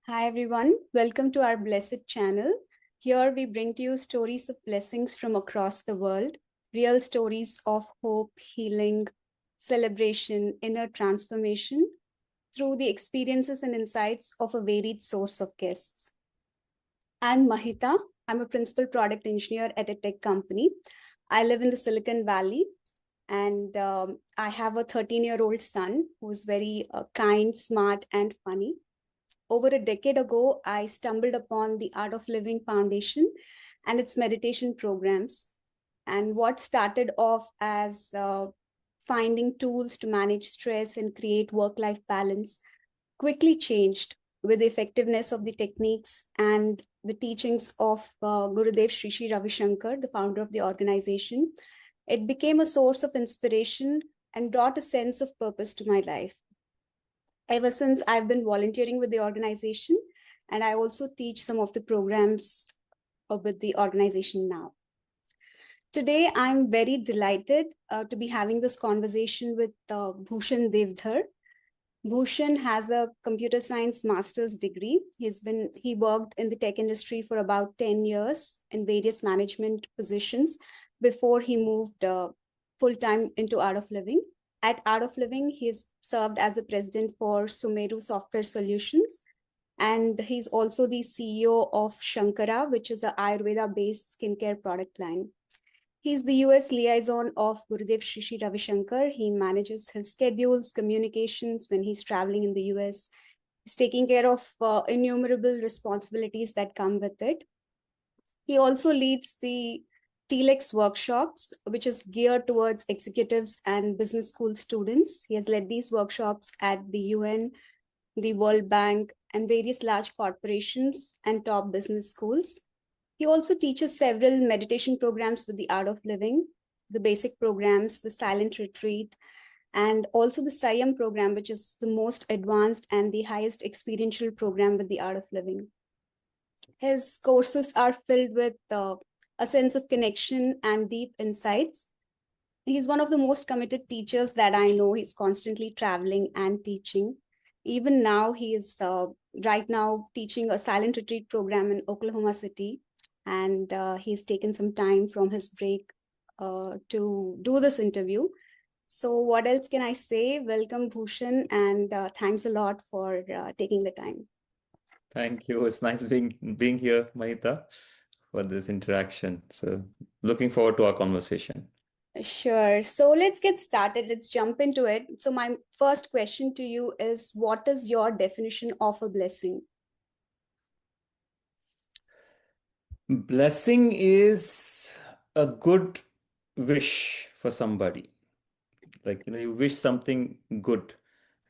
Hi everyone, welcome to our Blessed channel. Here we bring to you stories of blessings from across the world, real stories of hope, healing, celebration, inner transformation through the experiences and insights of a varied source of guests. I'm Mahita. I'm a principal product engineer at a tech company. I live in the Silicon Valley and I have a 13-year-old son who's very kind, smart, and funny. Over a decade ago, I stumbled upon the Art of Living Foundation and its meditation programs. And what started off as finding tools to manage stress and create work-life balance quickly changed with the effectiveness of the techniques and the teachings of Gurudev Sri Sri Ravi Shankar, the founder of the organization. It became a source of inspiration and brought a sense of purpose to my life. Ever since, I've been volunteering with the organization, and I also teach some of the programs with the organization now. Today, I'm very delighted to be having this conversation with Bhushan Deodhar. Bhushan has a computer science master's degree. He worked in the tech industry for about 10 years in various management positions before he moved full-time into Art of Living. At Art of Living, he's served as the president for Sumeru Software Solutions. And he's also the CEO of Shankara, which is an Ayurveda-based skincare product line. He's the US liaison of Gurudev Sri Sri Ravi Shankar. He manages his schedules, communications when he's traveling in the US. He's taking care of innumerable responsibilities that come with it. He also leads the TLEX workshops, which is geared towards executives and business school students. He has led these workshops at the UN, the World Bank, and various large corporations and top business schools. He also teaches several meditation programs with the Art of Living, the basic programs, the silent retreat, and also the Sanyam program, which is the most advanced and the highest experiential program with the Art of Living. His courses are filled with a sense of connection and deep insights. He's one of the most committed teachers that I know. He's constantly traveling and teaching. Even now, he is right now teaching a silent retreat program in Oklahoma City. And he's taken some time from his break to do this interview. So what else can I say? Welcome, Bhushan, and thanks a lot for taking the time. Thank you. It's nice being here, Mahita, for this interaction. So looking forward to our conversation. Sure. So let's get started. Let's jump into it. So my first question to you is, what is your definition of a blessing? Blessing is a good wish for somebody. Like, you wish something good.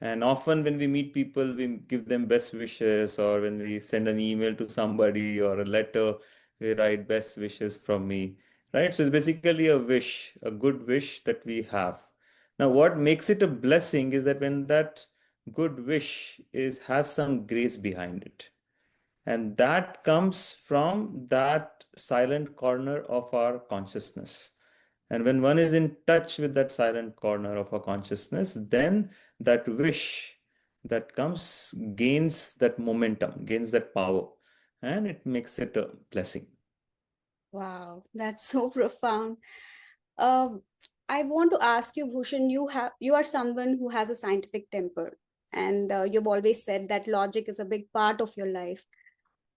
And often when we meet people, we give them best wishes, or when we send an email to somebody or a letter, we write best wishes from me, right? So it's basically a wish, a good wish that we have. Now, what makes it a blessing is that when that good wish has some grace behind it. And that comes from that silent corner of our consciousness. And when one is in touch with that silent corner of our consciousness, then that wish that comes gains that momentum, gains that power, and it makes it a blessing. Wow, that's so profound. Um, I want to ask you, Bhushan, you are someone who has a scientific temper, and you've always said that logic is a big part of your life.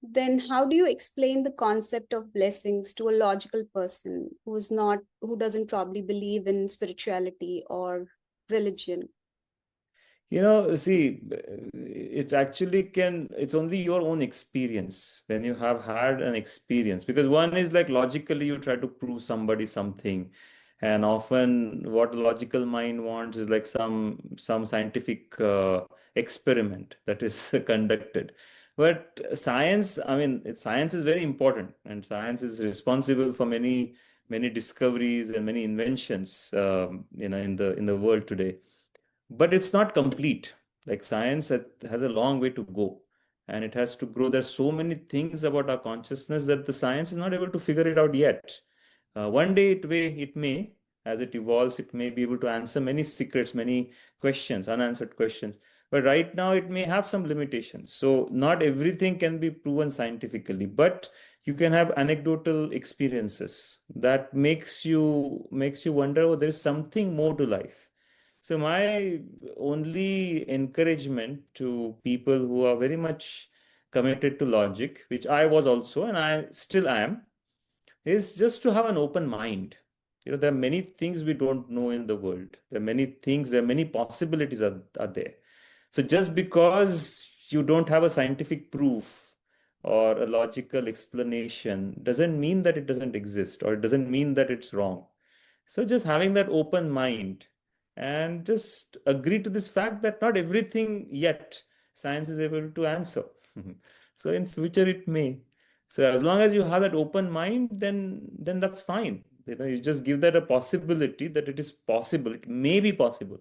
Then how do you explain the concept of blessings to a logical person who doesn't probably believe in spirituality or religion? See, it actually it's only your own experience when you have had an experience. Because one is like logically you try to prove somebody something. And often what a logical mind wants is like some scientific experiment that is conducted. But science, I mean, science is very important, and science is responsible for many discoveries and many inventions, in the world today. But it's not complete. Like science has a long way to go, and it has to grow. There's so many things about our consciousness that the science is not able to figure it out yet. One day as it evolves, it may be able to answer many secrets, many questions, unanswered questions. But right now, it may have some limitations. So not everything can be proven scientifically, but you can have anecdotal experiences that makes you wonder, oh, there's something more to life. So my only encouragement to people who are very much committed to logic, which I was also, and I still am, is just to have an open mind. There are many things we don't know in the world. There are many possibilities are there. So just because you don't have a scientific proof or a logical explanation doesn't mean that it doesn't exist, or it doesn't mean that it's wrong. So just having that open mind and just agree to this fact that not everything yet science is able to answer. So in future it may. So as long as you have that open mind, then that's fine. You just give that a possibility that it is possible, it may be possible.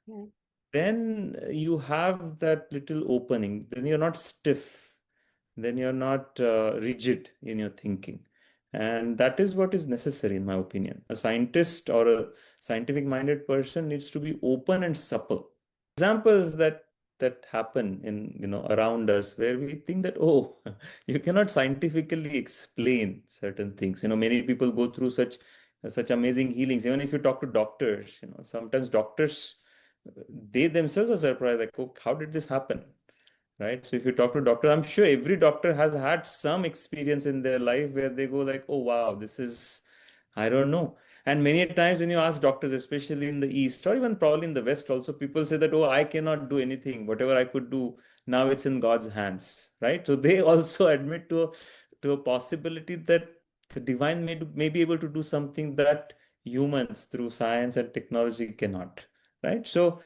Yeah. Then you have that little opening. Then you're not stiff. Then you're not rigid in your thinking. And that is what is necessary, in my opinion. A scientist or a scientific minded person needs to be open and supple. Examples that happen in around us, where we think that, oh, you cannot scientifically explain certain things. Many people go through such amazing healings. Even if you talk to doctors, sometimes doctors, they themselves are surprised, like, oh, how did this happen? Right? So if you talk to doctors, I'm sure every doctor has had some experience in their life where they go like, oh wow, this is, I don't know. And many a times when you ask doctors, especially in the East or even probably in the West also, people say that, oh, I cannot do anything. Whatever I could do, now it's in God's hands. Right? So they also admit to a possibility that the divine may be able to do something that humans through science and technology cannot. Right? So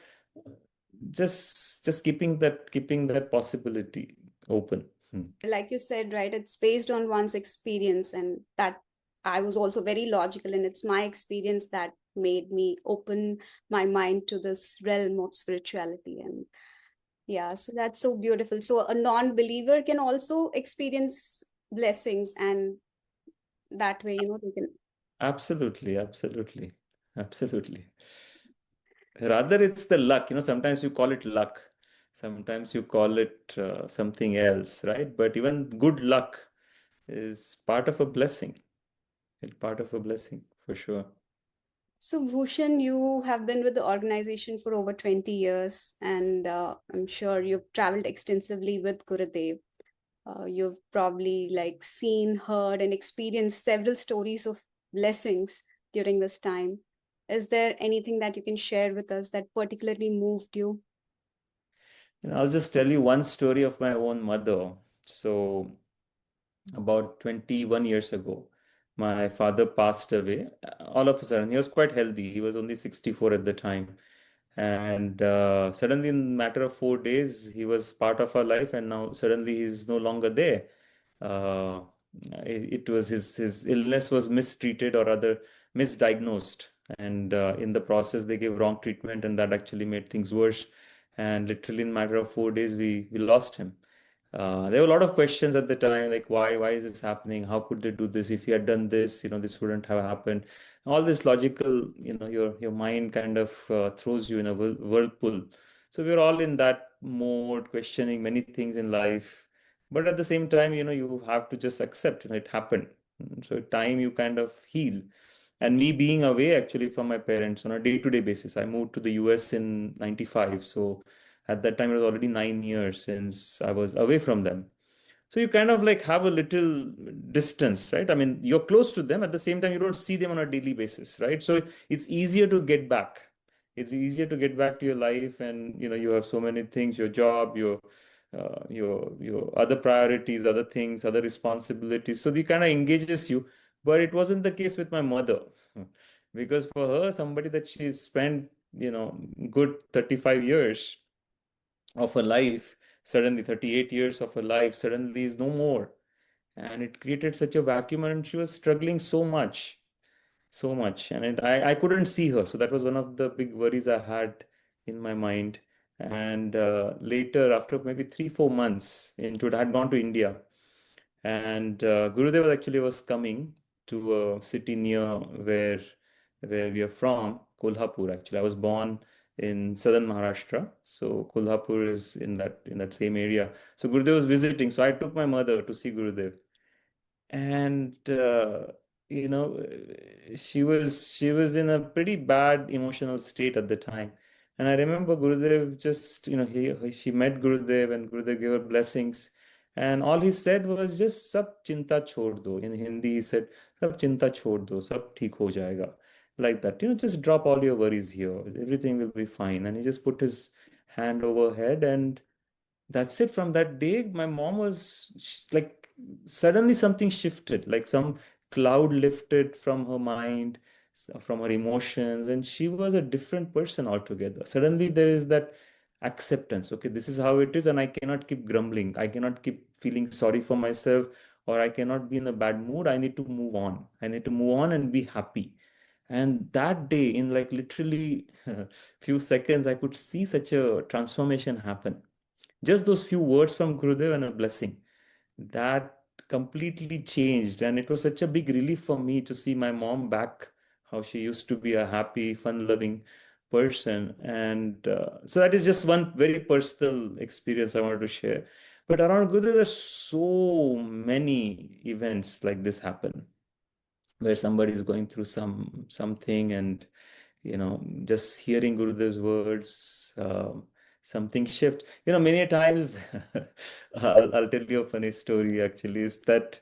just keeping that possibility open. Hmm. Like you said, right, it's based on one's experience, and that I was also very logical, and it's my experience that made me open my mind to this realm of spirituality. And yeah, so that's so beautiful. So a non-believer can also experience blessings, and that way, they can. Absolutely, absolutely, absolutely. Rather, it's the luck. Sometimes you call it luck, sometimes you call it something else, right? But even good luck is part of a blessing. It's part of a blessing for sure. So Bhushan, you have been with the organization for over 20 years, and I'm sure you've traveled extensively with Gurudev. You've probably like seen, heard, and experienced several stories of blessings during this time. Is there anything that you can share with us that particularly moved you? I'll just tell you one story of my own mother. So about 21 years ago, my father passed away all of a sudden. He was quite healthy. He was only 64 at the time. And suddenly, in a matter of 4 days, he was part of our life, and now suddenly he's no longer there. Uh, it was his illness was mistreated or rather misdiagnosed, and in the process, they gave wrong treatment, and that actually made things worse. And literally, in a matter of 4 days, we lost him. There were a lot of questions at the time, like why is this happening? How could they do this? If he had done this, this wouldn't have happened. All this logical, your mind kind of throws you in a whirlpool. So we're all in that mode, questioning many things in life. But at the same time, you have to just accept, it happened. So time you kind of heal. And me being away actually from my parents on a day-to-day basis, I moved to the US in 95. So at that time, it was already 9 years since I was away from them. So you kind of like have a little distance, right? I mean, you're close to them. At the same time, you don't see them on a daily basis, right? So it's easier to get back. It's easier to get back to your life, and you have so many things: your job, your other priorities, other things, other responsibilities. So it kind of engages you. But it wasn't the case with my mother, because for her, somebody that she spent good 35 years of her life, suddenly 38 years of her life suddenly is no more. And it created such a vacuum, and she was struggling so much. And I couldn't see her. So that was one of the big worries I had in my mind. And later, after maybe 3-4 months into it, I had gone to India. And Gurudev actually was coming to a city near where we are from, Kolhapur. Actually, I was born in southern Maharashtra. So Kolhapur is in that same area. So Gurudev was visiting. So I took my mother to see Gurudev, and she was in a pretty bad emotional state at the time. And I remember Gurudev just, she met Gurudev, and Gurudev gave her blessings, and all he said was just sab chinta chhod do. In Hindi he said sab chinta chhod do, sab theek ho jayega, like that, just drop all your worries here, everything will be fine. And he just put his hand over her head, and that's it. From that day, my mom was like, suddenly something shifted, like some cloud lifted from her mind, from her emotions, and she was a different person altogether. Suddenly, there is that acceptance. Okay, this is how it is, and I cannot keep grumbling. I cannot keep feeling sorry for myself, or I cannot be in a bad mood. I need to move on. I need to move on and be happy. And that day, in like literally few seconds, I could see such a transformation happen. Just those few words from Gurudev and a blessing, that completely changed. And it was such a big relief for me to see my mom back, how she used to be a happy, fun loving person. And so that is just one very personal experience I wanted to share. But around Gurudev, there's so many events like this happen, where somebody is going through something, and just hearing Gurudev's words, something shift. Many times, I'll tell you a funny story actually, is that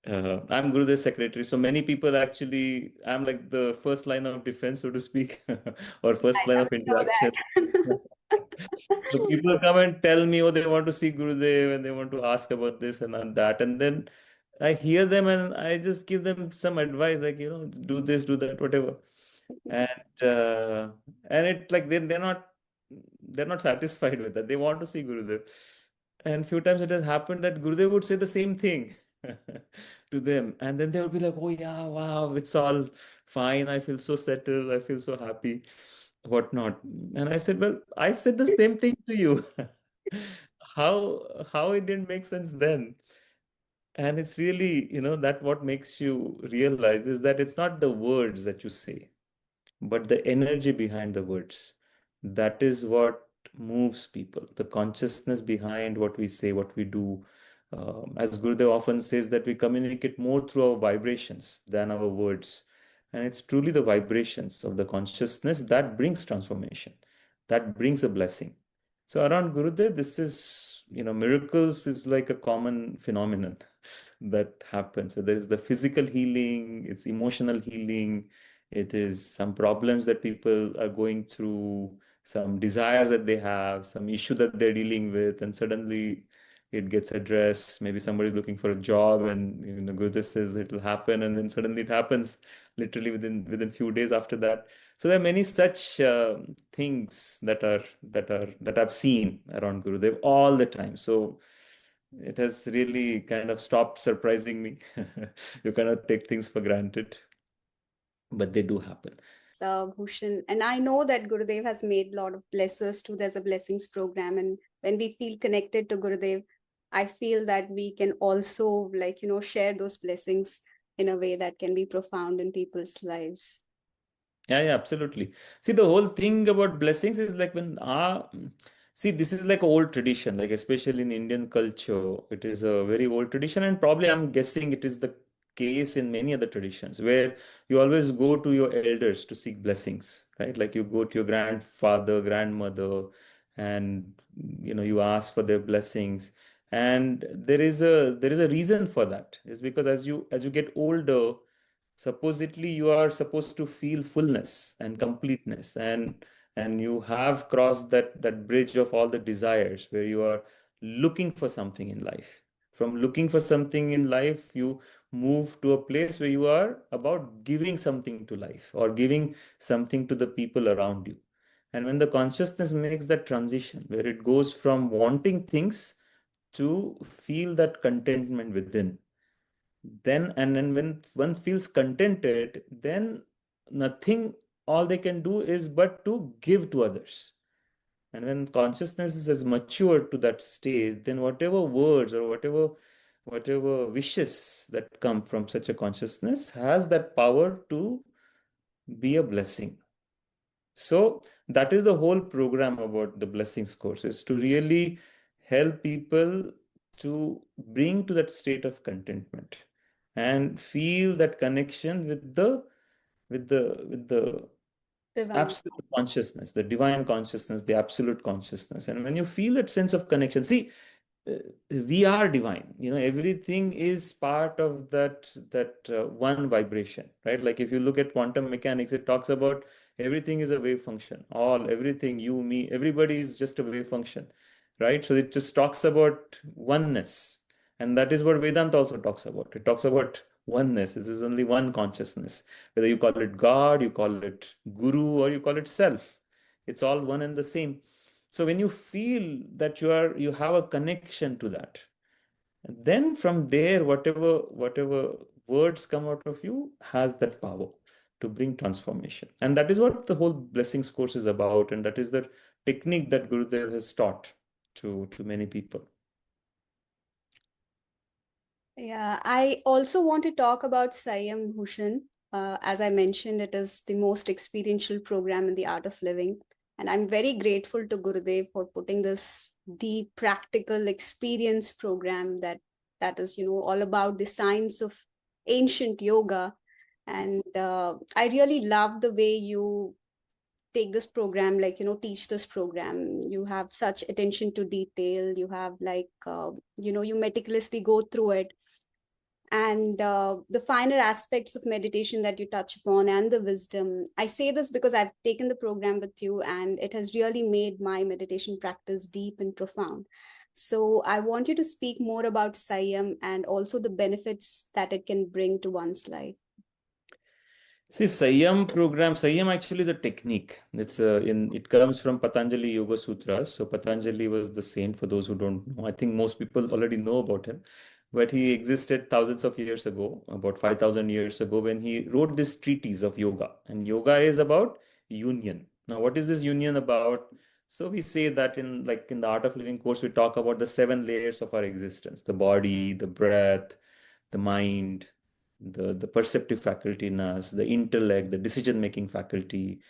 I'm Gurudev's secretary. So many people actually, I'm like the first line of defense, so to speak, or first line of Know interaction. that. So people come and tell me, oh, they want to see Gurudev and they want to ask about this and on that. And then I hear them and I just give them some advice, like, do this, do that, whatever. And and it like they're not satisfied with that. They want to see Gurudev. And few times it has happened that Gurudev would say the same thing to them. And then they would be like, oh yeah, wow, it's all fine. I feel so settled. I feel so happy, whatnot. And I said, well, I said the same thing to you. How it didn't make sense then? And it's really, that what makes you realize is that it's not the words that you say, but the energy behind the words. That is what moves people, the consciousness behind what we say, what we do. As Gurudev often says, that we communicate more through our vibrations than our words. And it's truly the vibrations of the consciousness that brings transformation, that brings a blessing. So around Gurudev, this is, miracles is like a common phenomenon that happens. So there is the physical healing, it's emotional healing, it is some problems that people are going through, some desires that they have, some issue that they're dealing with, and suddenly it gets addressed. Maybe somebody's looking for a job, and Gurudev says it will happen, and then suddenly it happens, literally within few days after that. So there are many such things that I've seen around Gurudev all the time. So it has really kind of stopped surprising me. You cannot take things for granted, but they do happen. Bhushan. And I know that Gurudev has made a lot of blessers too. There's a blessings program. And when we feel connected to Gurudev, I feel that we can also, like, share those blessings in a way that can be profound in people's lives. Yeah, absolutely. See, the whole thing about blessings is like see, this is like old tradition, like especially in Indian culture, it is a very old tradition, and probably I'm guessing it is the case in many other traditions where you always go to your elders to seek blessings, right? Like you go to your grandfather, grandmother, and you ask for their blessings. And there is a reason for that. It's because as you get older, supposedly you are supposed to feel fullness and completeness, and you have crossed that bridge of all the desires, where you are looking for something in life. From looking for something in life, you move to a place where you are about giving something to life, or giving something to the people around you. And when the consciousness makes that transition, where it goes from wanting things to feel that contentment within, then when one feels contented, then nothing, all they can do is but to give to others. And when consciousness is as mature to that state, then whatever words or whatever wishes that come from such a consciousness has that power to be a blessing. So that is the whole program about the blessings course, is to really help people to bring to that state of contentment and feel that connection with the Divine. absolute consciousness, the divine consciousness, the absolute consciousness. And when you feel that sense of connection, see, uh, we are divine. Everything is part of that one vibration, right? Like if you look at quantum mechanics, it talks about everything is a wave function. Everything, you, me, everybody is just a wave function, right? So it just talks about oneness. And that is what Vedanta also talks about. It talks about oneness. This is only one consciousness. Whether you call it God, you call it Guru, or you call it self, it's all one and the same. So when you feel that you have a connection to that, then from there, whatever words come out of you has that power to bring transformation. And that is what the whole blessings course is about. And that is the technique that Gurudev has taught to many people. Yeah, I also want to talk about Sanyam, Bhushan. As I mentioned, it is the most experiential program in the art of living. And I'm very grateful to Gurudev for putting this deep practical experience program that is, all about the science of ancient yoga. And I really love the way you take this program, like, teach this program. You have such attention to detail. You have like, you meticulously go through it, and the finer aspects of meditation that you touch upon, and the wisdom. I say this because I've taken the program with you, and it has really made my meditation practice deep and profound. So I want you to speak more about Sanyam and also the benefits that it can bring to one's life. See, Sanyam actually is a technique. It comes from Patanjali Yoga Sutras. So Patanjali was the saint, for those who don't know. I think most people already know about him, but he existed thousands of years ago, about 5,000 years ago, when he wrote this treatise of yoga. And yoga is about union. Now, what is this union about? So we say that in the Art of Living course, we talk about the 7 layers of our existence: the body, the breath, the mind, the perceptive faculty in us, the intellect, the decision making faculty.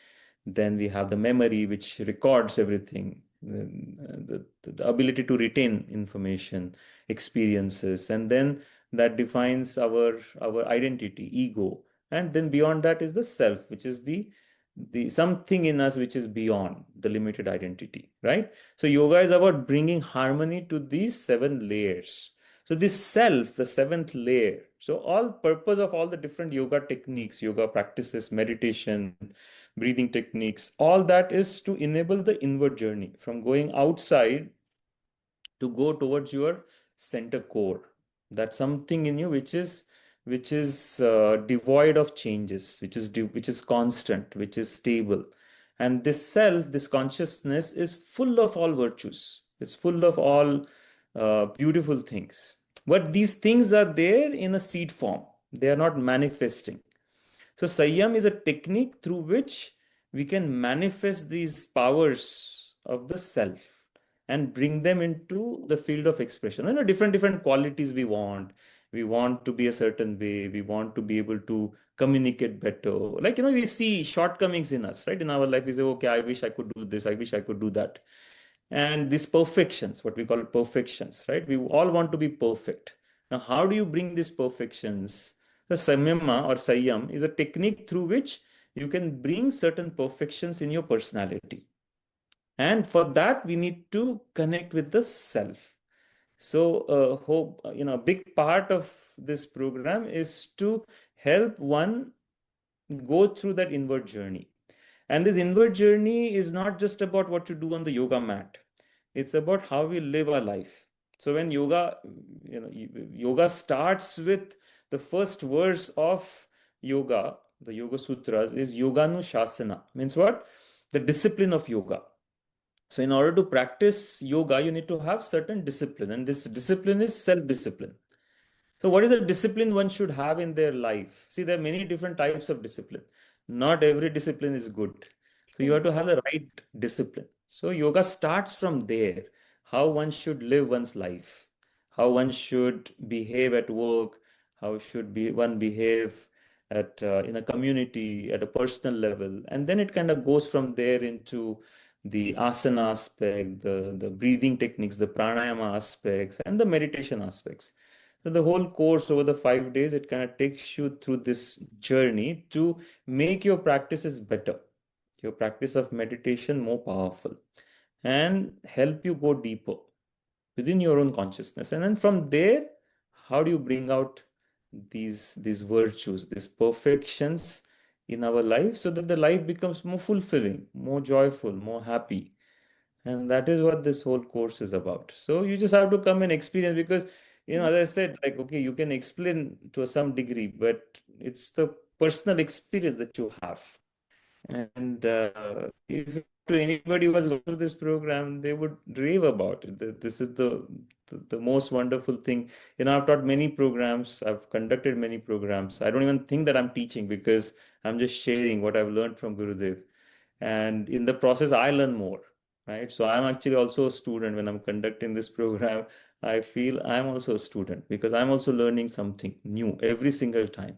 Then we have the memory, which records everything, the ability to retain information, experiences, and then that defines our identity, ego. And then beyond that is the self, which is the something in us which is beyond the limited identity, right? So yoga is about bringing harmony to these 7 layers. So this self, the seventh layer. So all purpose of all the different yoga techniques, yoga practices, meditation, breathing techniques, all that is to enable the inward journey from going outside to go towards your center core. That's something in you which is devoid of changes, which is constant, which is stable. And this self, this consciousness is full of all virtues. It's full of all beautiful things. But these things are there in a seed form. They are not manifesting. So Sanyam is a technique through which we can manifest these powers of the self and bring them into the field of expression. Different qualities we want. We want to be a certain way. We want to be able to communicate better. We see shortcomings in us, right? In our life, we say, okay, I wish I could do this. I wish I could do that. And these perfections, what we call perfections, right? We all want to be perfect. Now, how do you bring these perfections? The Samyama or Sanyam is a technique through which you can bring certain perfections in your personality. And for that, we need to connect with the self. So, a big part of this program is to help one go through that inward journey. And this inward journey is not just about what you do on the yoga mat. It's about how we live our life. So when yoga starts with the first verse of yoga, the Yoga Sutras is Yoganushasana. Means what? The discipline of yoga. So in order to practice yoga, you need to have certain discipline, and this discipline is self-discipline. So, what is the discipline one should have in their life? See, there are many different types of discipline. Not every discipline is good. So, you True. have to have the right discipline. So, yoga starts from there. How one should live one's life, how one should behave at work, how should be one behave in a community, at a personal level, and then it kind of goes from there into the asana aspect, the breathing techniques, the pranayama aspects, and the meditation aspects. So the whole course over the 5 days, it kind of takes you through this journey to make your practices better, your practice of meditation more powerful, and help you go deeper within your own consciousness. And then from there, how do you bring out these virtues, these perfections in our life so that the life becomes more fulfilling, more joyful, more happy? And that is what this whole course is about. So you just have to come and experience because, as I said, like, okay, you can explain to some degree, but it's the personal experience that you have. And if to anybody who has gone through this program, they would rave about it. This is the most wonderful thing. I've taught many programs, I've conducted many programs. I don't even think that I'm teaching because I'm just sharing what I've learned from Gurudev. And in the process, I learn more, right? So I'm actually also a student when I'm conducting this program. I feel I'm also a student because I'm also learning something new every single time.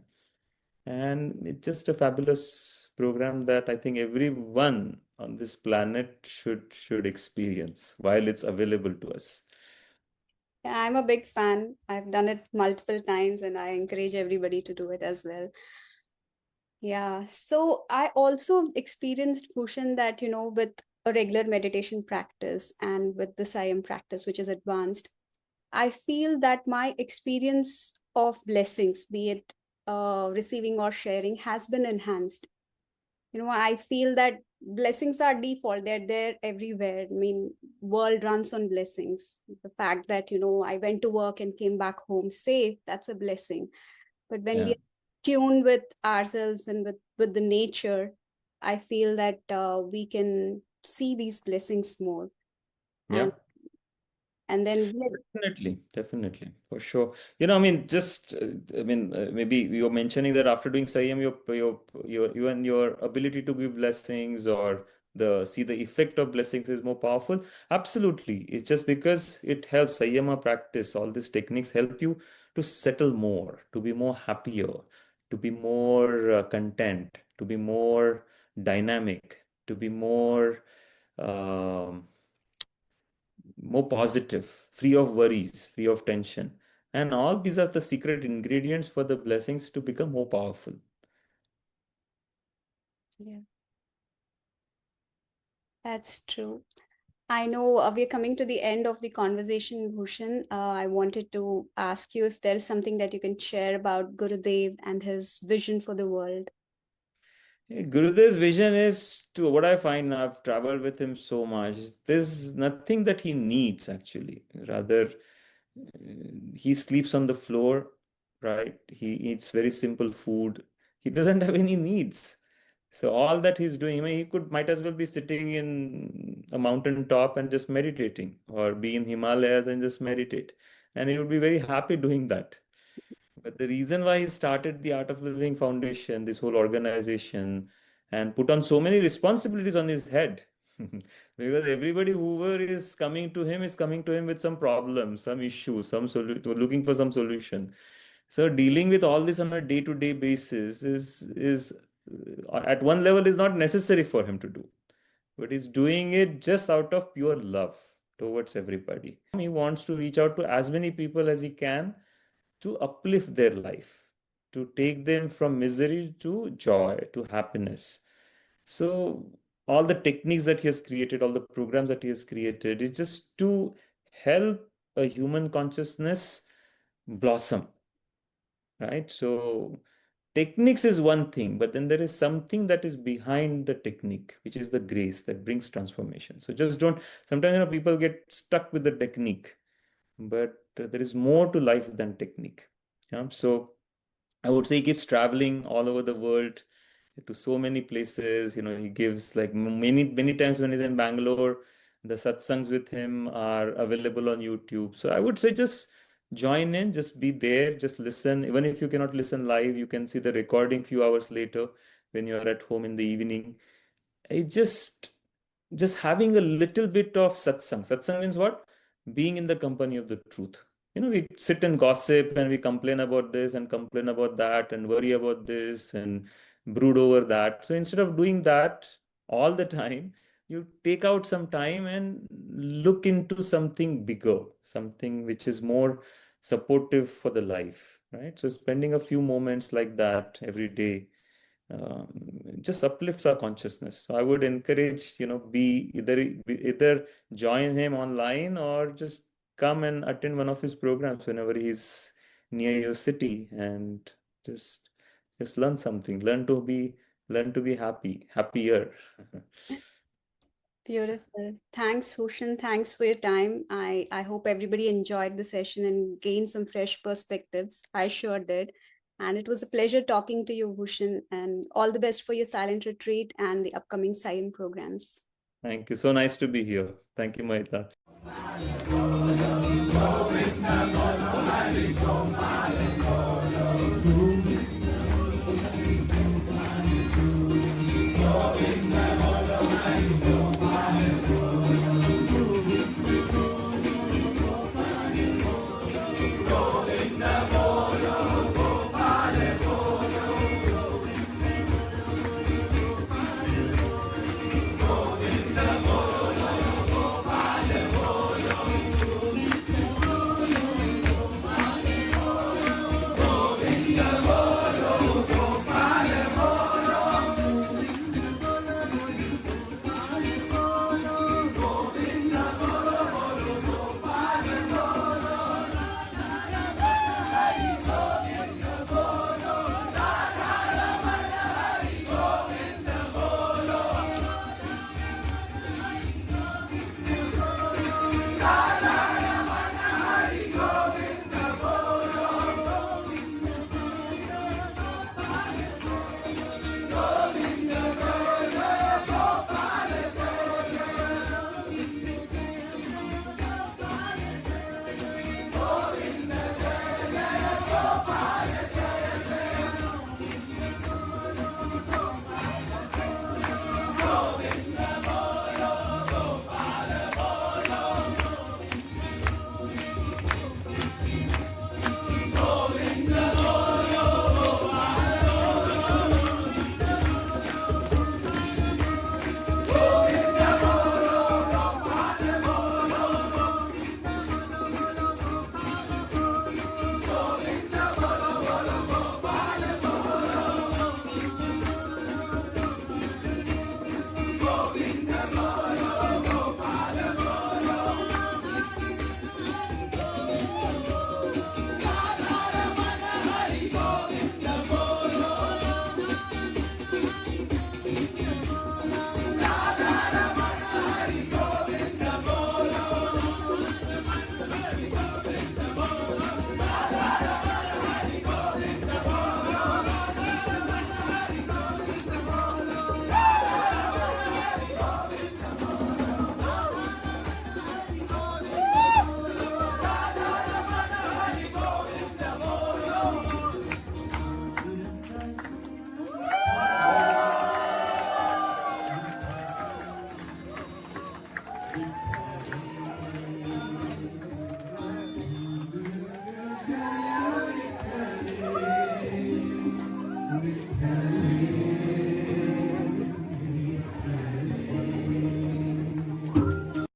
And it's just a fabulous program that I think everyone on this planet should experience while it's available to us. Yeah, I'm a big fan. I've done it multiple times and I encourage everybody to do it as well. Yeah. So I also experienced Bhushan that, with a regular meditation practice and with the Sanyam practice, which is advanced, I feel that my experience of blessings, be it receiving or sharing, has been enhanced. I feel that blessings are default, they're there everywhere. I mean, world runs on blessings. The fact that, I went to work and came back home safe, that's a blessing. But when we Yeah. are tuned with ourselves and with the nature, I feel that we can see these blessings more. Yeah. And then Definitely, definitely, for sure. I mean, just, maybe you're mentioning that after doing Sanyam, you and your ability to give blessings or see the effect of blessings is more powerful. Absolutely. It's just because it helps Sanyama practice, all these techniques help you to settle more, to be more happier, to be more content, to be more dynamic, to be um more positive, free of worries, free of tension. And all these are the secret ingredients for the blessings to become more powerful. yeah, that's true. I know we're coming to the end of the conversation, Bhushan. I wanted to ask you if there's something that you can share about Gurudev and his vision for the world. Gurudev's vision is to what I find I've traveled with him so much. There's nothing that he needs actually. Rather, he sleeps on the floor, right? He eats very simple food. He doesn't have any needs. So all that he's doing, I mean, he might as well be sitting in a mountain top and just meditating, or be in Himalayas and just meditate. And he would be very happy doing that. But the reason why he started the Art of Living Foundation, this whole organization, and put on so many responsibilities on his head, because everybody whoever is coming to him with some problem, some issue, looking for some solution. So dealing with all this on a day-to-day basis is at one level is not necessary for him to do, but he's doing it just out of pure love towards everybody. He wants to reach out to as many people as he can to uplift their life, to take them from misery to joy, to happiness. So, all the techniques that he has created, all the programs that he has created, is just to help a human consciousness blossom, right? So, techniques is one thing, but then there is something that is behind the technique, which is the grace that brings transformation. So, just don't, sometimes, people get stuck with the technique, but there is more to life than technique. Yeah? So, I would say he keeps traveling all over the world to so many places. He gives like many times when he's in Bangalore, the satsangs with him are available on YouTube. So I would say just join in, just be there, just listen. Even if you cannot listen live, you can see the recording few hours later when you are at home in the evening. It just having a little bit of satsang. Satsang means what? Being in the company of the truth. we sit and gossip and we complain about this and complain about that and worry about this and brood over that. So instead of doing that all the time, you take out some time and look into something bigger, something which is more supportive for the life, right? So spending a few moments like that every day um, just uplifts our consciousness. So I would encourage, be either join him online or just come and attend one of his programs whenever he's near your city and just just learn something. Learn to be happier. Beautiful. Thanks, Hushan. Thanks for your time. I hope everybody enjoyed the session and gained some fresh perspectives. I sure did. And it was a pleasure talking to you, Bhushan, and all the best for your silent retreat and the upcoming silent programs. Thank you. So nice to be here. Thank you, Mahita.